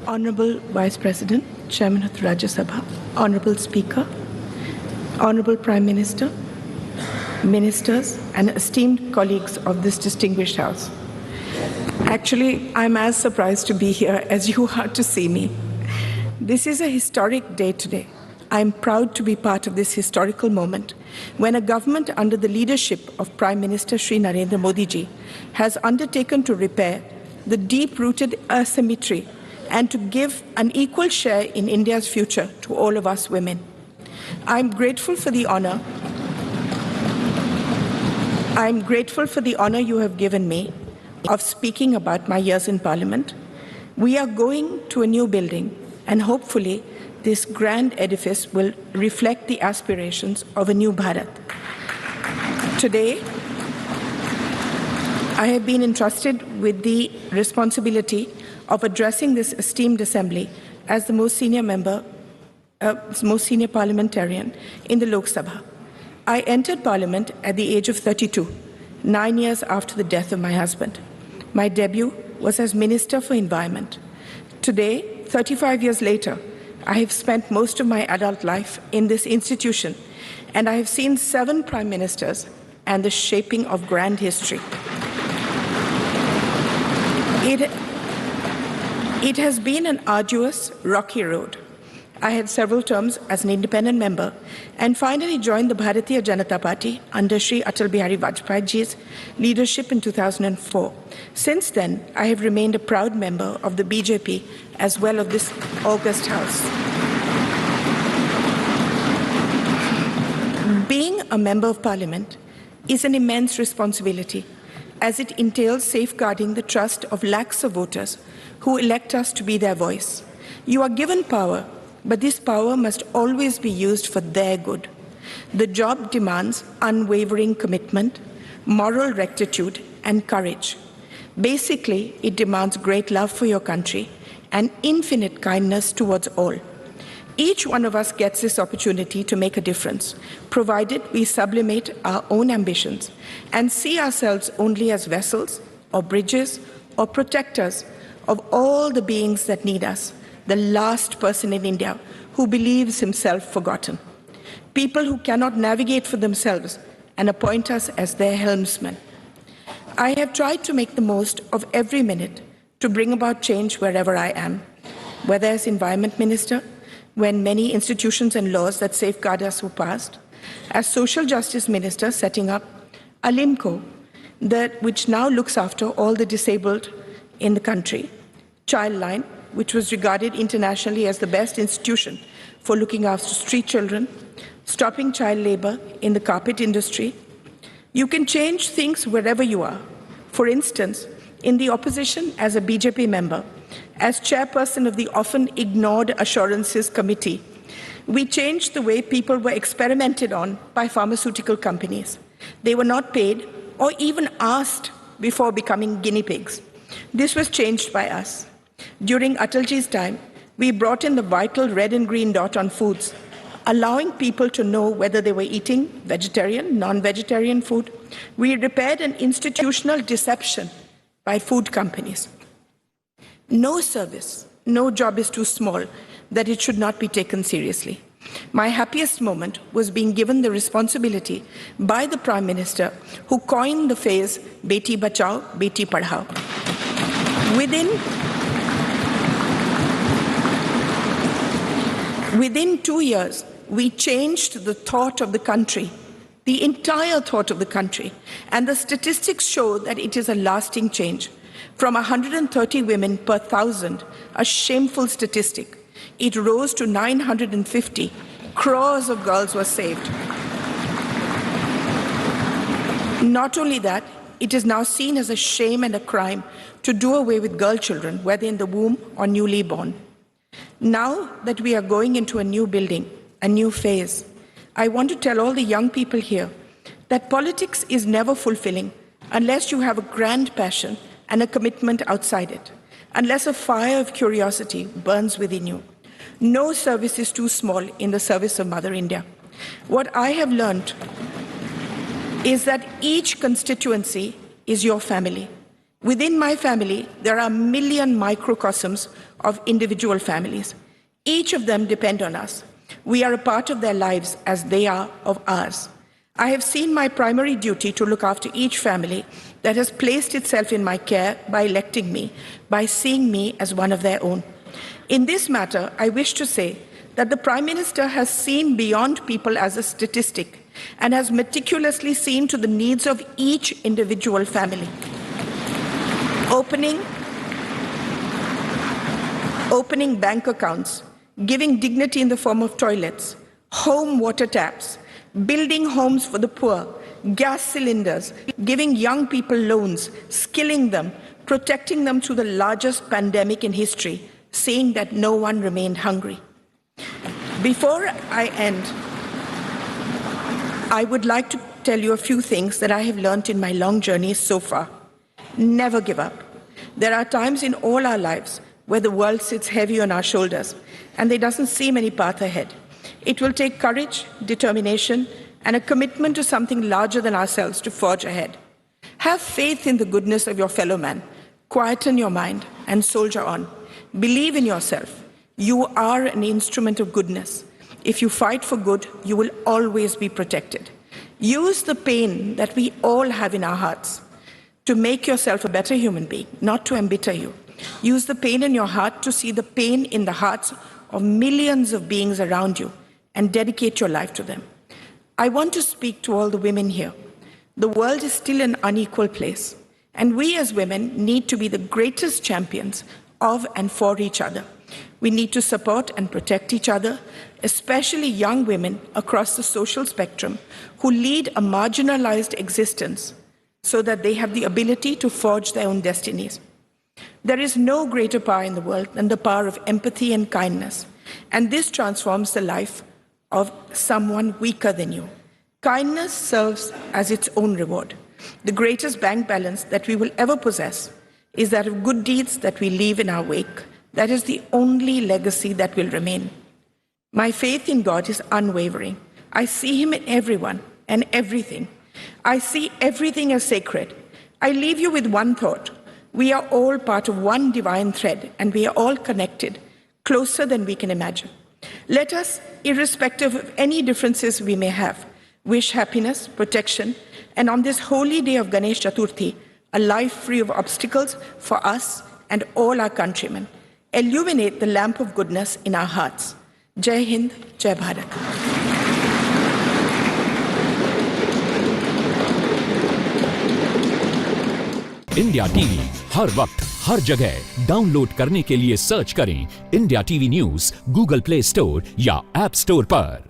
Honorable Vice President, Chairman of the Rajya Sabha, Honorable Speaker, Honorable Prime Minister, Ministers, and esteemed colleagues of this distinguished House. Actually, I'm as surprised to be here as you are to see me. This is a historic day today. I'm proud to be part of this historical moment when a government under the leadership of Prime Minister Shri Narendra Modi ji has undertaken to repair the deep-rooted asymmetry and to give an equal share in India's future to all of us women. I'm grateful for the honor you have given me of speaking about my years in Parliament. We are going to a new building, and hopefully this grand edifice will reflect the aspirations of a new Bharat. Today, I have been entrusted with the responsibility of addressing this esteemed assembly as the most senior parliamentarian in the Lok Sabha. I entered Parliament at the age of 32, 9 years after the death of my husband. My debut was as Minister for Environment. Today, 35 years later, I have spent most of my adult life in this institution, and I have seen 7 prime ministers and the shaping of grand history. It has been an arduous, rocky road. I had several terms as an independent member and finally joined the Bharatiya Janata Party under Shri Atal Bihari Vajpayee ji's leadership in 2004. Since then, I have remained a proud member of the BJP as well as this august House. Being a member of Parliament is an immense responsibility, as it entails safeguarding the trust of lakhs of voters who elect us to be their voice. You are given power, but this power must always be used for their good. The job demands unwavering commitment, moral rectitude, and courage. Basically, it demands great love for your country and infinite kindness towards all. Each one of us gets this opportunity to make a difference, provided we sublimate our own ambitions and see ourselves only as vessels or bridges or protectors of all the beings that need us, the last person in India who believes himself forgotten. People who cannot navigate for themselves and appoint us as their helmsmen. I have tried to make the most of every minute to bring about change wherever I am, whether as Environment Minister, when many institutions and laws that safeguard us were passed, as Social Justice Minister setting up Alimco, which now looks after all the disabled in the country, Childline, which was regarded internationally as the best institution for looking after street children, stopping child labor in the carpet industry. You can change things wherever you are. For instance, in the opposition as a BJP member, as chairperson of the often ignored Assurances Committee, we changed the way people were experimented on by pharmaceutical companies. They were not paid or even asked before becoming guinea pigs. This was changed by us. During Atalji's time, we brought in the vital red and green dot on foods, allowing people to know whether they were eating vegetarian, non-vegetarian food. We repaired an institutional deception by food companies. No service, no job is too small that it should not be taken seriously. My happiest moment was being given the responsibility by the Prime Minister who coined the phrase, Beti Bachao, Beti Padhao. Within 2 years, we changed the thought of the country, the entire thought of the country, and the statistics show that it is a lasting change. From 130 women per 1,000, a shameful statistic, it rose to 950. Crores of girls were saved. Not only that, it is now seen as a shame and a crime to do away with girl children, whether in the womb or newly born. Now that we are going into a new building, a new phase, I want to tell all the young people here that politics is never fulfilling unless you have a grand passion and a commitment outside it, unless a fire of curiosity burns within you. No service is too small in the service of Mother India. What I have learned is that each constituency is your family. Within my family, there are a million microcosms of individual families. Each of them depend on us. We are a part of their lives as they are of ours. I have seen my primary duty to look after each family that has placed itself in my care by electing me, by seeing me as one of their own. In this matter, I wish to say that the Prime Minister has seen beyond people as a statistic and has meticulously seen to the needs of each individual family. Opening bank accounts, giving dignity in the form of toilets, home water taps, building homes for the poor, gas cylinders, giving young people loans, skilling them, protecting them through the largest pandemic in history, saying that no one remained hungry. Before I end, I would like to tell you a few things that I have learned in my long journey so far. Never give up. There are times in all our lives where the world sits heavy on our shoulders and there doesn't seem any path ahead. It will take courage, determination, and a commitment to something larger than ourselves to forge ahead. Have faith in the goodness of your fellow man. Quieten your mind and soldier on. Believe in yourself. You are an instrument of goodness. If you fight for good, you will always be protected. Use the pain that we all have in our hearts to make yourself a better human being, not to embitter you. Use the pain in your heart to see the pain in the hearts of millions of beings around you and dedicate your life to them. I want to speak to all the women here. The world is still an unequal place, and we as women need to be the greatest champions of and for each other. We need to support and protect each other, especially young women across the social spectrum who lead a marginalized existence so that they have the ability to forge their own destinies. There is no greater power in the world than the power of empathy and kindness, and this transforms the life of someone weaker than you. Kindness serves as its own reward. The greatest bank balance that we will ever possess is that of good deeds that we leave in our wake. That is the only legacy that will remain. My faith in God is unwavering. I see Him in everyone and everything. I see everything as sacred. I leave you with one thought. We are all part of one divine thread, and we are all connected, closer than we can imagine. Let us, irrespective of any differences we may have, wish happiness, protection, and on this holy day of Ganesh Chaturthi, a life free of obstacles for us and all our countrymen. Illuminate the lamp of goodness in our hearts. Jai Hind, Jai Bharat. India TV हर वक्त हर जगह download करने के लिए search करें India TV news Google Play Store या app store पर।